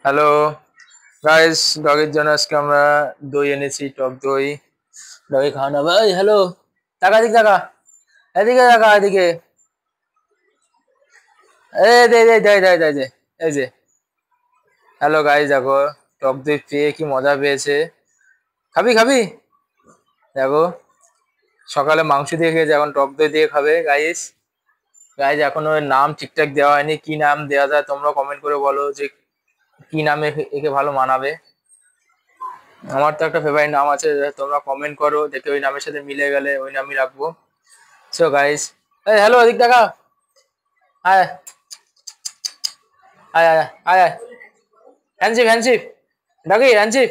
Hello guys, ডগের জন্য আজকে আমরা দই এনেছি, টক দই। ডগে খাওয়ানো হবে। এই হ্যালো, টাকা দিক টাকা, এদিকে টাকা এদিকে। এই দে দে দে দে দে দে, এই যে। হ্যালো গাইস, দেখো টক দই পেয়ে কি মজা পেয়েছে। খাবি খাবি? দেখো, সকালে মাংস দিয়ে খেয়েছে, এখন টক দই দিয়ে খাবে গাইস। গাইস, এখনো এর নাম ঠিকঠাক দেওয়া হয়নি, কি নাম দেওয়া যায় তোমরা কমেন্ট করে বলো যে কি নামে একে ভালো মানাবে। আমার তো একটা ফেভারিট নাম আছে, তোমরা কমেন্ট করো, দেখে ওই নামের সাথে মিলে গেলে ওই নামই রাখবো। সো গাইস, এই হ্যালো, এদিক দেখা। আয় আয় আয় আয় আয়। হ্যান্ডশিপ হ্যান্ডশিপ, ডাকি হ্যান্ডশিপ।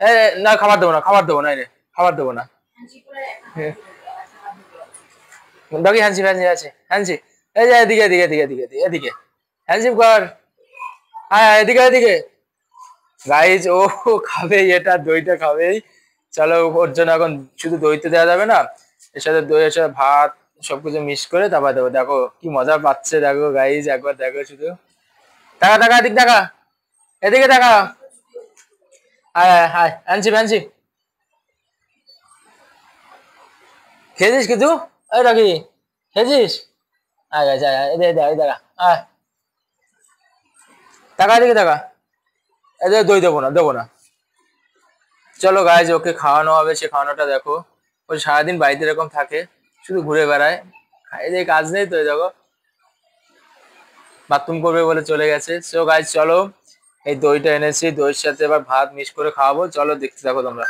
এ না, খাবার দেবো না, খাবার দেবো না, এই নে, খাবার দেবো না। ডাকি হ্যান্ডশিপ হ্যান্ডশিপ আছে হ্যান্ডশিপ। এই যে এদিকে এদিকে এদিকে এদিকে এদিকে এদিকে। হ্যান্ডশিপ কর। আয় আয়, এদিকে এদিকে। গাইজ ও খাবে, এটা দইটা খাবেই। চলো, ওর জন্য এখন শুধু দইতে দেওয়া যাবে না, এর সাথে দই, এর সাথে ভাত, সবকিছু মিক্স করে তারপর দেবো। দেখো কি মজা পাচ্ছে, দেখো গাইজ, একবার দেখো শুধু। টাকা টাকা, এদিক টাকা, এদিকে টাকা। আয় আয় আয়, আনছি আনছি। খেয়েছিস কিছু? এই রাখি, খেয়েছিস? আয় আয় আয়, এদিকে দেখা, এই দেখা। আয়, টাকা এদিকে টাকা। এদের দই দেবো না, দেবো না। চলো গাইজ, ওকে খাওয়ানো হবে, সে খাওয়ানোটা দেখো। ও সারাদিন বাড়িতে এরকম থাকে, শুধু ঘুরে বেড়ায়, খাই দিয়ে কাজ নেই তো, এই দেখো বাথরুম করবে বলে চলে গেছে। সো গাইজ চলো, এই দইটা এনেছি, দইয়ের সাথে এবার ভাত মিক্স করে খাওয়াবো, চলো দেখতে থাকো তোমরা।